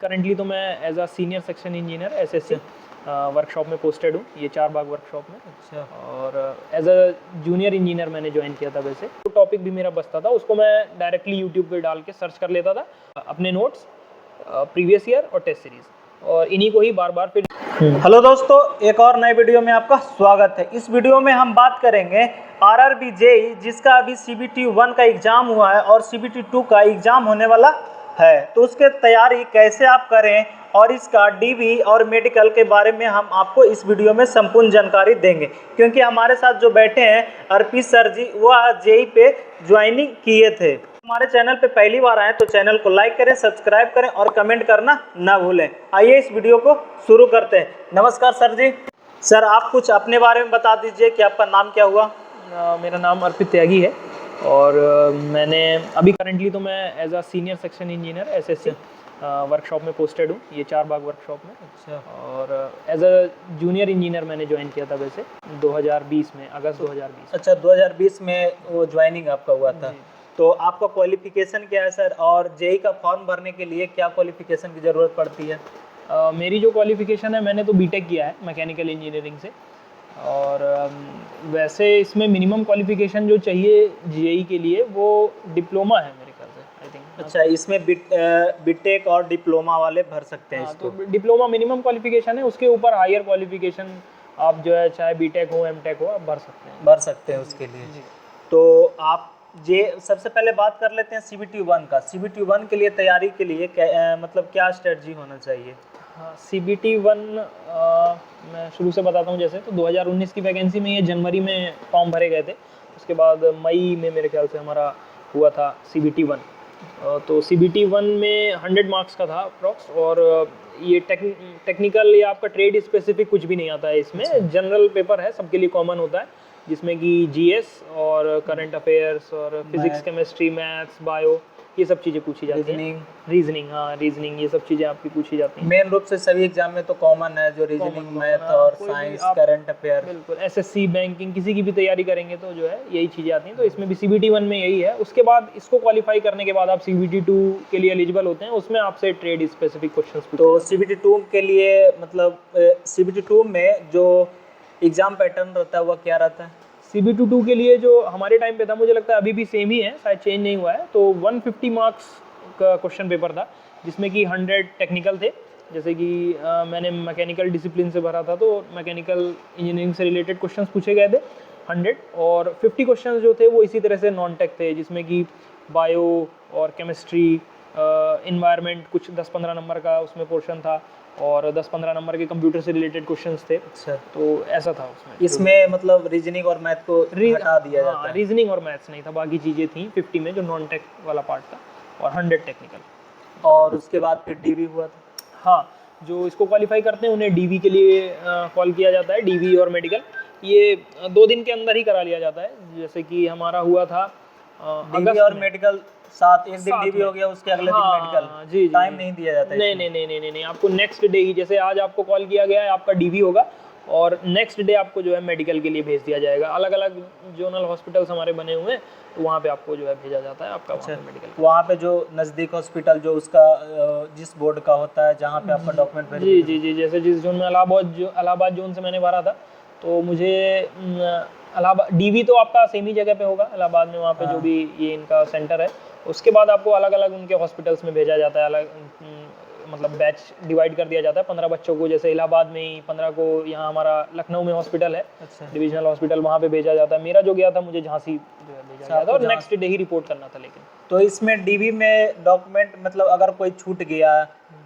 Currently तो मैं as a senior section engineer SSC workshop में पोस्टेड हूँ, ये चारबाग वर्कशॉप में। अच्छा। और एज अ जूनियर इंजीनियर मैंने ज्वाइन किया था। वैसे तो टॉपिक भी मेरा बचता था, उसको मैं डायरेक्टली यूट्यूब पे डाल के सर्च कर लेता था, अपने नोट्स, प्रीवियस ईयर और टेस्ट सीरीज, और इन्हीं को ही बार बार फिर। हेलो दोस्तों, एक और नए वीडियो में आपका स्वागत है। इस वीडियो में हम बात करेंगे आरआरबी जेईई, जिसका अभी सीबीटी 1 का एग्जाम हुआ है और सीबीटी 2 का एग्जाम होने वाला है। तो उसके तैयारी कैसे आप करें और इसका डीवी और मेडिकल के बारे में हम आपको इस वीडियो में संपूर्ण जानकारी देंगे, क्योंकि हमारे साथ जो बैठे हैं अर्पित सर जी, वह जेईई पे ज्वाइनिंग किए थे। हमारे चैनल पे पहली बार आए तो चैनल को लाइक करें, सब्सक्राइब करें और कमेंट करना ना भूलें। आइए इस वीडियो को शुरू करते हैं। नमस्कार सर जी। सर, आप कुछ अपने बारे में बता दीजिए कि आपका नाम क्या हुआ। मेरा नाम अर्पित त्यागी है और मैंने अभी करंटली तो मैं as a senior section engineer SSC workshop में पोस्टेड हूँ, ये चारबाग वर्कशॉप में। अच्छा। और एज अ जूनियर इंजीनियर मैंने ज्वाइन किया था वैसे 2020 में, अगस्त 2020। अच्छा, 2020 में वो ज्वाइनिंग आपका हुआ था। तो आपका क्वालिफिकेशन क्या है सर, और जेईई का फॉर्म भरने के लिए क्या क्वालिफिकेशन की ज़रूरत पड़ती है? मेरी जो क्वालिफिकेशन है, मैंने तो बीटेक किया है मैकेनिकल इंजीनियरिंग से। और वैसे इसमें मिनिमम क्वालिफिकेशन जो चाहिए जेईई के लिए वो डिप्लोमा है मेरे ख्याल से, आई थिंक। अच्छा, इसमें बीटेक और डिप्लोमा वाले भर सकते हैं हाँ, इसको। तो डिप्लोमा मिनिमम क्वालिफिकेशन है, उसके ऊपर हायर क्वालिफिकेशन आप जो है, चाहे बीटेक हो एमटेक हो, आप भर सकते हैं उसके लिए। जी। तो आप सबसे पहले बात कर लेते हैं सीबीटी 1 का। सीबीटी 1 के लिए तैयारी के लिए मतलब क्या स्ट्रेटजी होना चाहिए? हाँ, सीबीटी 1 मैं शुरू से बताता हूँ। जैसे तो 2019 की वैकेंसी में ये जनवरी में फॉर्म भरे गए थे, उसके बाद मई में मेरे ख्याल से हमारा हुआ था सीबीटी 1। तो सीबीटी 1 में 100 मार्क्स का था अप्रॉक्स। और ये टेक्निकल या आपका ट्रेड स्पेसिफिक कुछ भी नहीं आता है इसमें। जनरल पेपर है, सबके लिए कॉमन होता है, जिसमें कि जीएस और करंट अफेयर्स और फिजिक्स, केमिस्ट्री, मैथ्स, बायो, ये सब चीज़ें पूछी जाती हैं। रीजनिंग, हाँ रीजनिंग, ये सब चीज़ें आपकी पूछी जाती हैं। मेन रूप से सभी एग्जाम में तो कॉमन है, जो रीजनिंग, मैथ और साइंस, करंट अफेयर। बिल्कुल, एसएससी, बैंकिंग, किसी की भी तैयारी करेंगे तो जो है यही चीज़ें आती हैं। तो इसमें भी सीबीटी 1 में यही है। उसके बाद इसको क्वालिफाई करने के बाद आप सीबीटी 2 के लिए एलिजिबल होते हैं, उसमें आपसे ट्रेड स्पेसिफिक क्वेश्चंस पूछे। तो सीबीटी 2 के लिए मतलब सीबीटी 2 में जो एग्जाम पैटर्न रहता है वह क्या रहता है? सीबीटी 2 के लिए जो हमारे टाइम पे था, मुझे लगता है अभी भी सेम ही है, शायद चेंज नहीं हुआ है। तो 150 मार्क्स का क्वेश्चन पेपर था, जिसमें कि 100 टेक्निकल थे। जैसे कि मैंने मैकेनिकल डिसिप्लिन से भरा था, तो मैकेनिकल इंजीनियरिंग से रिलेटेड क्वेश्चंस पूछे गए थे 100। और 50 क्वेश्चंस जो थे वो इसी तरह से नॉन टेक थे, जिसमें कि बायो और केमिस्ट्री, इन्वायरमेंट, कुछ 10-15 नंबर का उसमें पोर्शन था, और 10-15 नंबर के कंप्यूटर से रिलेटेड क्वेश्चंस थे। अच्छा। तो ऐसा था उसमें। इसमें मतलब रीजनिंग और मैथ को हटा दिया जाता है। रीजनिंग और मैथ्स नहीं था, बाकी चीज़ें थी 50 में, जो नॉन टेक वाला पार्ट था, और 100 टेक्निकल। और उसके बाद फिर डीवी हुआ था। हाँ, जो इसको क्वालिफाई करते हैं उन्हें डीवी के लिए कॉल किया जाता है। डीवी और मेडिकल ये 2 दिन के अंदर ही करा लिया जाता है। जैसे कि हमारा हुआ था डीवी और मेडिकल साथ, एक दिन डीवी हो गया, उसके अगले दिन मेडिकल। जी, टाइम नहीं दिया जाता है? नहीं, आपको नेक्स्ट डे ही, जैसे आज आपको कॉल किया गया है, आपका डीवी होगा, और नेक्स्ट डे आपको जो है मेडिकल के लिए भेज दिया जाएगा। अलग अलग जोनल हॉस्पिटल्स हमारे बने हुए हैं, तो वहाँ पे आपको जो है भेजा जाता है आपका। अच्छा, मेडिकल वहाँ पे जो नज़दीक हॉस्पिटल जो उसका जिस बोर्ड का होता है, जहाँ पे आपका डॉक्यूमेंट जी, जैसे जिस जोन में इलाहाबाद जोन से मैंने भरा था, तो मुझे इलाहाबाद डीवी तो आपका सेम ही जगह पे होगा इलाहाबाद में, वहाँ पे जो भी ये इनका सेंटर है। उसके बाद आपको अलग अलग उनके हॉस्पिटल्स में भेजा जाता है। अलग मतलब बैच डिवाइड कर दिया जाता है 15 बच्चों को, जैसे इलाहाबाद में ही 15 को, यहाँ हमारा लखनऊ में हॉस्पिटल है। अच्छा। डिविजनल हॉस्पिटल, वहाँ पे भेजा जाता है। मेरा जो गया था, मुझे झांसी भेजा गया था, और नेक्स्ट डे ही रिपोर्ट करना था। लेकिन तो इसमें डीवी में डॉक्यूमेंट मतलब अगर कोई छूट गया,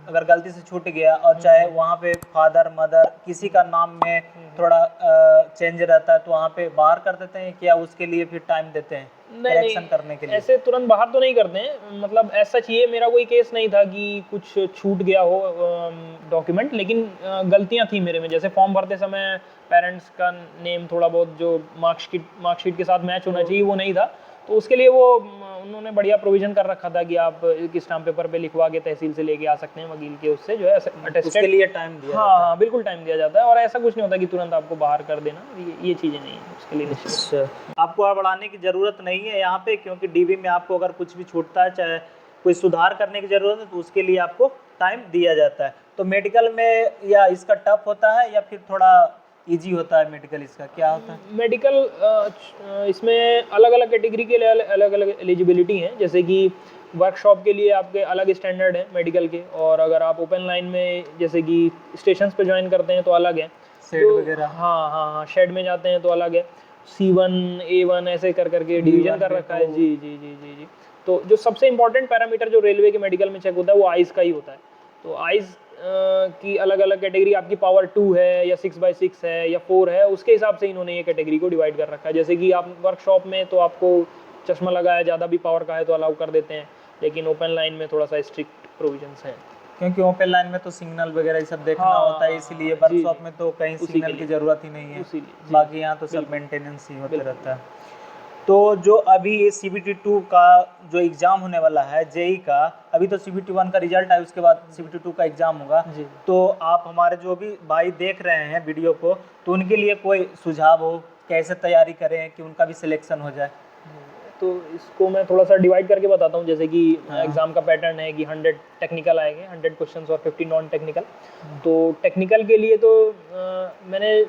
अगर गलती से छूट गया, और चाहे वहाँ पे फादर मदर किसी का नाम में थोड़ा चेंज रहता है, तो वहाँ पे बाहर कर देते हैं क्या? उसके लिए फिर टाइम देते हैं करेक्शन करने के लिए? ऐसे तुरंत बाहर तो नहीं करते हैं, मतलब ऐसा चाहिए। मेरा कोई केस नहीं था कि कुछ छूट गया हो डॉक्यूमेंट, लेकिन गलतियां थी मेरे में। जैसे फॉर्म भरते समय पेरेंट्स का नेम थोड़ा बहुत जो मार्कशीट के साथ मैच होना चाहिए, वो नहीं था। तो उसके लिए वो उन्होंने बढ़िया प्रोविजन कर रखा था कि आप स्टाम्प पेपर पे लिखवा के तहसील से लेके आ सकते हैं, वकील के उससे जो है अटेस्टेड। उसके लिए टाइम दिया हाँ हाँ, बिल्कुल टाइम दिया जाता है, और ऐसा कुछ नहीं होता कि तुरंत आपको बाहर कर देना, ये चीज़ें नहीं है उसके लिए। अच्छा, आपको और बढ़ाने की ज़रूरत नहीं है यहाँ पे, क्योंकि डीवी में आपको अगर कुछ भी छूटता है, चाहे कोई सुधार करने की ज़रूरत है, तो उसके लिए आपको टाइम दिया जाता है। तो मेडिकल में या इसका टफ होता है या फिर थोड़ा इजी होता है मेडिकल, इसका क्या होता है? मेडिकल इसमें अलग अलग कैटेगरी के लिए अलग अलग एलिजिबिलिटी हैं, जैसे कि वर्कशॉप के लिए आपके अलग स्टैंडर्ड है मेडिकल के, और अगर आप ओपन लाइन में जैसे कि स्टेशंस पे ज्वाइन करते हैं तो अलग है। शेड वगैरह? हाँ हाँ हाँ, शेड में जाते हैं तो अलग है। C1 A1 ऐसे कर करके डिवीजन कर रखा है। जी जी जी जी जी। तो जो सबसे इंपॉर्टेंट पैरामीटर जो रेलवे के मेडिकल में चेक होता है वो आइज़ का ही होता है। तो आइज़ की अलग अलग कैटेगरी, आपकी पावर 2 है या 6/6 है या 4 है, उसके हिसाब से इन्होंने ये कैटेगरी को डिवाइड कर रखा है। जैसे कि आप वर्कशॉप में तो आपको चश्मा लगाया ज़्यादा भी पावर का है तो अलाउ कर देते हैं, लेकिन ओपन लाइन में थोड़ा सा स्ट्रिक्ट प्रोविजंस हैं, क्योंकि ओपन लाइन में तो सिग्नल वगैरह ये सब देखना हाँ, होता है, इसलिए जी, वर्कशॉप में तो कहीं उसी सिग्नल के की लिए। ज़रूरत ही नहीं है, इसीलिए जी, बाकी यहाँ तो सब बिल्कुल। मेंटेनेंस ही होते बिल्कुल। रहता है। तो जो अभी CBT2 का जो एग्ज़ाम होने वाला है जेई का, अभी तो CBT1 का रिजल्ट है, उसके बाद CBT2 का एग्ज़ाम होगा। जी। तो आप हमारे जो भी भाई देख रहे हैं वीडियो को, तो उनके लिए कोई सुझाव हो, कैसे तैयारी करें कि उनका भी सिलेक्शन हो जाए? तो इसको मैं थोड़ा सा डिवाइड करके बताता हूँ। जैसे कि हाँ। एग्ज़ाम का पैटर्न है कि 100 टेक्निकल आएंगे, 100 क्वेश्चंस और 50 नॉन टेक्निकल। तो टेक्निकल के लिए तो मैंने,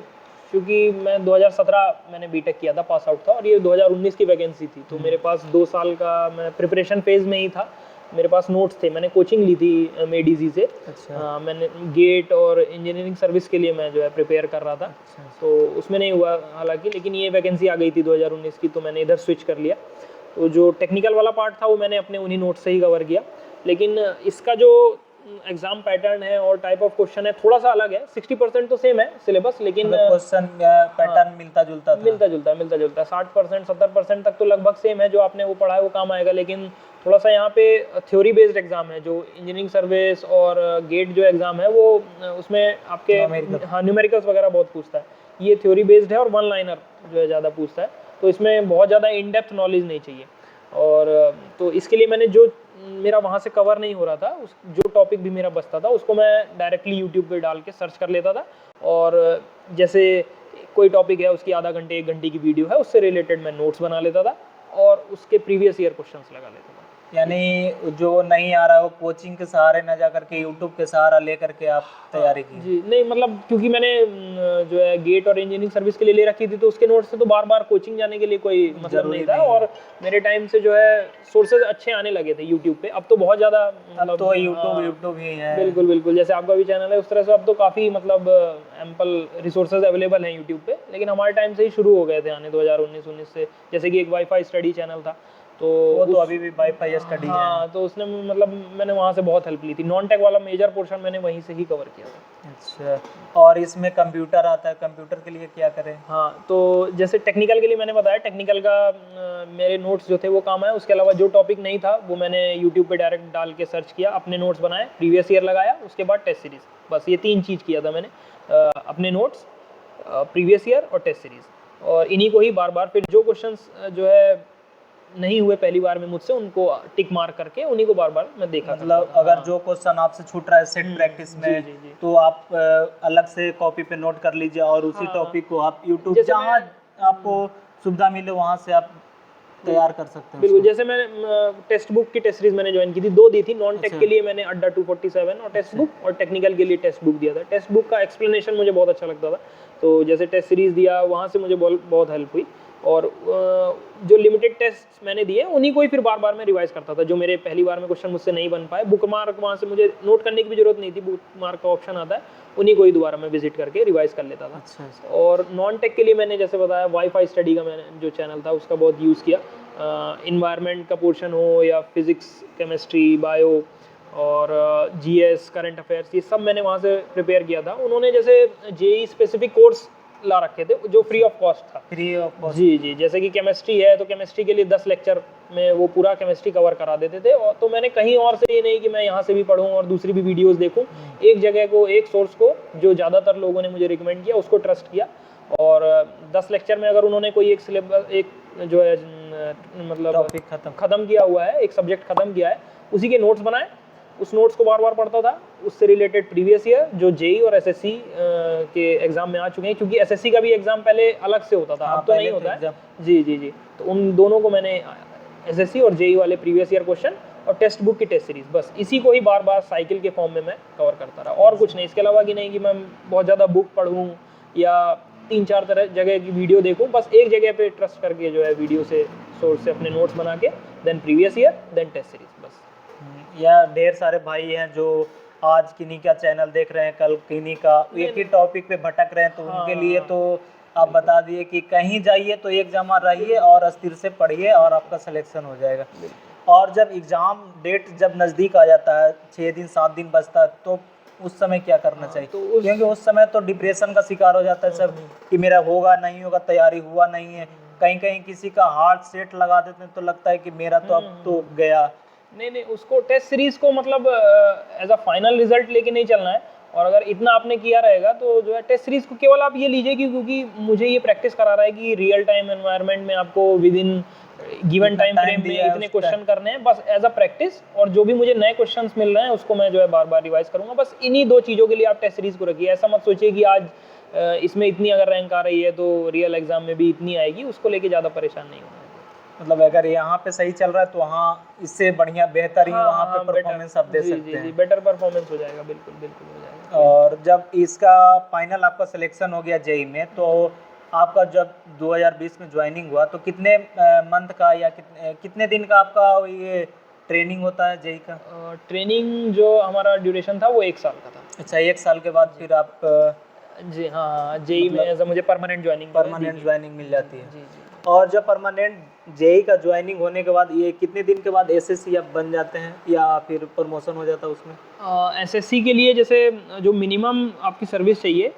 क्योंकि मैं 2017 मैंने बीटेक किया था, पास आउट था, और ये 2019 की वैकेंसी थी, तो मेरे पास 2 साल का मैं प्रिपरेशन फेज़ में ही था। मेरे पास नोट्स थे, मैंने कोचिंग ली थी मेडीजी से। अच्छा। मैंने गेट और इंजीनियरिंग सर्विस के लिए मैं जो है प्रिपेयर कर रहा था। अच्छा। तो उसमें नहीं हुआ हालांकि, लेकिन ये वैकेंसी आ गई थी 2019 की, तो मैंने इधर स्विच कर लिया। तो जो टेक्निकल वाला पार्ट था वो मैंने अपने उन्हीं नोट्स से ही कवर किया, लेकिन इसका जो एग्जाम पैटर्न है और टाइप ऑफ क्वेश्चन है थोड़ा सा अलग है। 60% तो सेम है सिलेबस, लेकिन क्वेश्चन पैटर्न मिलता जुलता था? मिलता जुलता है। 60% 70% तक तो लगभग सेम है, जो आपने वो पढ़ा है वो काम आएगा, लेकिन थोड़ा सा यहाँ पे थ्योरी बेस्ड एग्जाम है। जो इंजीनियरिंग सर्विस और गेट जो एग्जाम है वो उसमें आपके हाँ न्यूमेरिकल्स वगैरह बहुत पूछता है। ये थ्योरी बेस्ड है और वन लाइनर जो है ज़्यादा पूछता है, तो इसमें बहुत ज़्यादा इन डेप्थ नॉलेज नहीं चाहिए। और तो इसके लिए मैंने जो मेरा वहाँ से कवर नहीं हो रहा था, उस जो टॉपिक भी मेरा बचता था उसको मैं डायरेक्टली यूट्यूब पे डाल के सर्च कर लेता था, और जैसे कोई टॉपिक है उसकी आधा घंटे 1 घंटे की वीडियो है, उससे रिलेटेड मैं नोट्स बना लेता था और उसके प्रीवियस ईयर क्वेश्चंस लगा लेता था। यानी जो नहीं आ रहा है वो कोचिंग के सहारे ना जा करके यूट्यूब के सहारा ले करके आप तैयारी की? जी नहीं, मतलब क्योंकि मैंने जो है गेट और इंजीनियरिंग सर्विस के लिए ले रखी थी, तो उसके नोट्स से तो बार बार कोचिंग जाने के लिए कोई मतलब नहीं था, और मेरे टाइम से जो है सोर्सेज अच्छे आने लगे थे यूट्यूब पे। अब तो बहुत ज़्यादा अब तो यूट्यूब ही है। बिल्कुल बिल्कुल, जैसे आपका भी चैनल है उस तरह से अब तो काफ़ी मतलब एम्पल रिसोर्सेज अवेलेबल हैं यूट्यूब पे, लेकिन हमारे टाइम से ही शुरू हो गए थे आने 2019 से। जैसे कि एक वाईफाई स्टडी चैनल था, तो वो तो अभी भी वाईफाई स्टडी है। हाँ, तो उसने मतलब मैंने वहाँ से बहुत हेल्प ली थी। नॉन टेक वाला मेजर पोर्शन मैंने वहीं से ही कवर किया था। अच्छा, और इसमें कंप्यूटर आता है, कंप्यूटर के लिए क्या करें? हाँ, तो जैसे टेक्निकल के लिए मैंने बताया, टेक्निकल का मेरे नोट्स जो थे वो काम आए। उसके अलावा जो टॉपिक नहीं था वो मैंने यूट्यूब पे डायरेक्ट डाल के सर्च किया, अपने नोट्स बनाए, प्रीवियस ईयर लगाया, उसके बाद टेस्ट सीरीज़, बस ये 3 चीज़ किया था मैंने। अपने नोट्स, प्रीवियस ईयर और टेस्ट सीरीज़, और इन्हीं को ही बार बार फिर जो क्वेश्चंस जो है नहीं हुए पहली बार में मुझसे, उनको टिक मार्क करके उन्हीं को बार बार मैं देखा। मतलब अगर जो क्वेश्चन आपसे छूट रहा है सेट प्रैक्टिस में, जी। तो आप अलग से कॉपी पे नोट कर लीजिए और उसी टॉपिक को आप यूट्यूब जहाँ आपको सुविधा मिले वहाँ से आप तैयार कर सकते हैं। बिल्कुल, जैसे मैंने टेक्स्ट बुक की टेस्ट सीरीज मैंने ज्वाइन की थी, 2 दी थी। नॉन टेक के लिए मैंने अड्डा 247 और टेक्स्ट बुक, और टेक्निकल के लिए टेक्स्ट बुक दिया था। टेक्स्ट बुक का एक्सप्लेनेशन मुझे बहुत अच्छा लगता था, तो जैसे टेस्ट सीरीज दिया वहाँ से मुझे बहुत हेल्प हुई। और जो लिमिटेड टेस्ट मैंने दिए उन्हीं को ही फिर बार बार मैं रिवाइज करता था। जो मेरे पहली बार में क्वेश्चन मुझसे नहीं बन पाए, बुक मार्क वहाँ से मुझे नोट करने की भी जरूरत नहीं थी, बुक मार्क का ऑप्शन आता है, उन्हीं को ही दोबारा मैं विजिट करके रिवाइज कर लेता था। अच्छा। और नॉन टेक के लिए मैंने जैसे बताया वाईफाई स्टडी का मैंने जो चैनल था उसका बहुत यूज़ किया। इन्वायरमेंट का पोर्शन हो या फिजिक्स, केमिस्ट्री, बायो और जीएस, करंट अफेयर्स, ये सब मैंने वहाँ से प्रिपेयर किया था। उन्होंने जैसे जेई स्पेसिफिक कोर्स ला रखे थे जो फ्री ऑफ कॉस्ट था। Free of cost? जी, जैसे कि केमिस्ट्री है तो केमिस्ट्री के लिए 10 लेक्चर में वो पूरा केमिस्ट्री कवर करा देते थे। और तो मैंने कहीं और से ये नहीं कि मैं यहाँ से भी पढूं और दूसरी भी वीडियोस देखूं, एक जगह को, एक सोर्स को जो ज़्यादातर लोगों ने मुझे रिकमेंड किया उसको ट्रस्ट किया। और 10 लेक्चर में अगर उन्होंने कोई एक सिलेबस, एक जो है मतलब टॉपिक खत्म किया हुआ है, एक सब्जेक्ट खत्म किया है, उसी के नोट्स बनाए, उस नोट्स को बार बार पढ़ता था। उससे रिलेटेड प्रीवियस ईयर जो जेई और एसएससी के एग्जाम में आ चुके हैं, क्योंकि एसएससी का भी एग्जाम पहले अलग से होता था, अब तो नहीं होता है। जी, तो उन दोनों को मैंने एसएससी और जेई वाले प्रीवियस ईयर क्वेश्चन और टेक्स्ट बुक की टेस्ट सीरीज, बस इसी को ही बार बार साइकिल के फॉर्म में मैं कवर करता रहा, और कुछ नहीं। इसके अलावा कि नहीं कि मैं बहुत ज़्यादा बुक पढ़ूँ या 3-4 तरह जगह की वीडियो देखूँ, बस एक जगह पे ट्रस्ट करके जो है वीडियो से सोर्स से अपने नोट्स बना के then previous year then test series बस। या ढेर सारे भाई हैं जो आज किन्हीं का चैनल देख रहे हैं, कल किन्हीं का, एक ही टॉपिक पे भटक रहे हैं, तो उनके लिए तो आप बता दिए कि कहीं जाइए तो एक जमा रहिए और अस्थिर से पढ़िए और आपका सिलेक्शन हो जाएगा। और जब एग्ज़ाम डेट जब नज़दीक आ जाता है, 6 दिन 7 दिन बचता है, तो उस समय क्या करना चाहिए? क्योंकि उस समय तो डिप्रेशन का शिकार हो जाता है सब कि मेरा होगा नहीं होगा, तैयारी हुआ नहीं है। कहीं कहीं किसी का हार्ट सेट लगा देते हैं तो लगता है कि मेरा तो अब तो गया। नहीं, उसको टेस्ट सीरीज को मतलब एज अ फाइनल रिजल्ट लेके नहीं चलना है। और अगर इतना आपने किया रहेगा तो जो है टेस्ट सीरीज को केवल आप ये लीजिए कि क्योंकि मुझे ये प्रैक्टिस करा रहा है कि रियल टाइम एनवायरनमेंट में आपको with in given time frame में इतने क्वेश्चन करने हैं, बस एज अ प्रैक्टिस। और जो भी मुझे नए क्वेश्चंस मिल रहे हैं उसको मैं जो है बार बार रिवाइज करूंगा। बस इन्हीं 2 चीज़ों के लिए आप टेस्ट सीरीज को रखिए। ऐसा मत सोचिए कि आज इसमें इतनी अगर रैंक आ रही है तो रियल एग्जाम में भी इतनी आएगी, उसको लेके ज़्यादा परेशान नहीं होना। मतलब अगर यहाँ पे सही चल रहा है तो वहाँ इससे बढ़िया बेहतर ही वहाँ पे परफॉर्मेंस आप दे सकते हैं। बेटर परफॉर्मेंस हो जाएगा, बिल्कुल हो जाएगा। और जब इसका फाइनल आपका सिलेक्शन हो गया जेई में, तो आपका जब 2020 में ज्वाइनिंग हुआ तो कितने मंथ का या कितने दिन का आपका ये ट्रेनिंग होता है जेई का? ट्रेनिंग जो हमारा ड्यूरेशन था वो 1 साल का था। अच्छा, 1 साल के बाद फिर आप जी हाँ, जेई में एज मुझे परमानेंट ज्वाइनिंग मिल जाती है। जी। और जब परमानेंट जेई का ज्वाइनिंग होने के बाद ये कितने दिन के बाद एसएससी आप बन जाते हैं या फिर प्रमोशन हो जाता है उसमें? एसएससी के लिए जैसे जो मिनिमम आपकी सर्विस चाहिए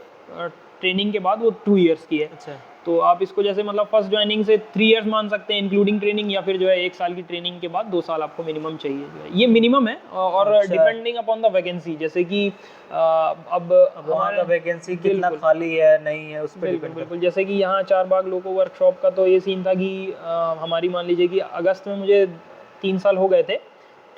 ट्रेनिंग के बाद वो 2 इयर्स की है। अच्छा, तो आप इसको जैसे मतलब फर्स्ट ज्वाइनिंग से 3 इयर्स मान सकते हैं इंक्लूडिंग ट्रेनिंग, या फिर जो है 1 साल की ट्रेनिंग के बाद 2 साल आपको मिनिमम चाहिए, जो है ये मिनिमम है। और डिपेंडिंग अपॉन द वैकेंसी, जैसे कि अब वहाँ का वैकेंसी कितना खाली है नहीं है उस पर बिल्कुल जैसे कि यहाँ चारबाग लोको वर्कशॉप का तो ये सीन था कि हमारी मान लीजिए कि अगस्त में मुझे 3 साल हो गए थे,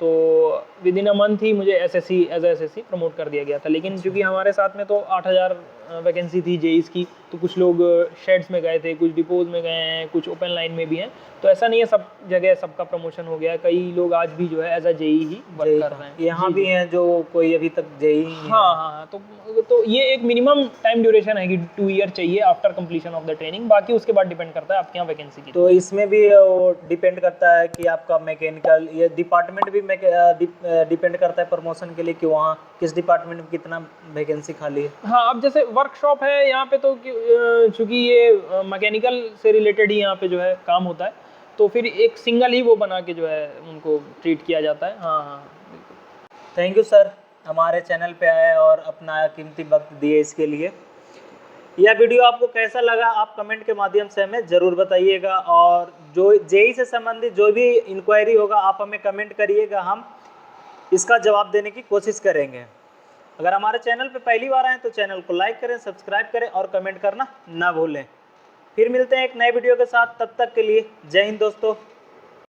तो विद इन अ मंथ ही मुझे एसएससी एज एसएससी प्रमोट कर दिया गया था। लेकिन क्योंकि हमारे साथ में तो 8000 वैकेंसी थी जेईस की, तो कुछ लोग शेड्स में गए थे, कुछ डिपोज में गए हैं, कुछ ओपन लाइन में भी हैं। तो ऐसा नहीं है सब जगह सबका प्रमोशन हो गया है। कई लोग आज भी जो है एज अ जेई ही वर्क कर रहे हैं। यहाँ भी हैं जो कोई अभी तक जेई हाँ, तो ये एक मिनिमम टाइम ड्यूरेशन है कि 2 ईयर चाहिए after completion of the training. बाकी उसके बाद डिपेंड करता है आपके यहाँ वैकेंसी की। तो इसमें भी वो डिपेंड करता है कि आपका मैकेनिकल ये डिपार्टमेंट भी डिपेंड करता है प्रमोशन के लिए कि वहाँ किस डिपार्टमेंट में कितना वैकेंसी खाली है। हाँ, अब जैसे वर्कशॉप है यहाँ पे तो चूँकि ये मैकेनिकल से रिलेटेड ही यहाँ पे जो है काम होता है, तो फिर एक सिंगल ही वो बना के जो है उनको ट्रीट किया जाता है। हाँ बिल्कुल। थैंक यू सर, हमारे चैनल पे आए और अपना कीमती वक्त दिए इसके लिए। यह वीडियो आपको कैसा लगा आप कमेंट के माध्यम से हमें ज़रूर बताइएगा। और जो जेई से संबंधित जो भी इंक्वायरी होगा आप हमें कमेंट करिएगा, हम इसका जवाब देने की कोशिश करेंगे। अगर हमारे चैनल पे पहली बार आए तो चैनल को लाइक करें, सब्सक्राइब करें और कमेंट करना ना भूलें। फिर मिलते हैं एक नए वीडियो के साथ, तब तक के लिए जय हिंद दोस्तों।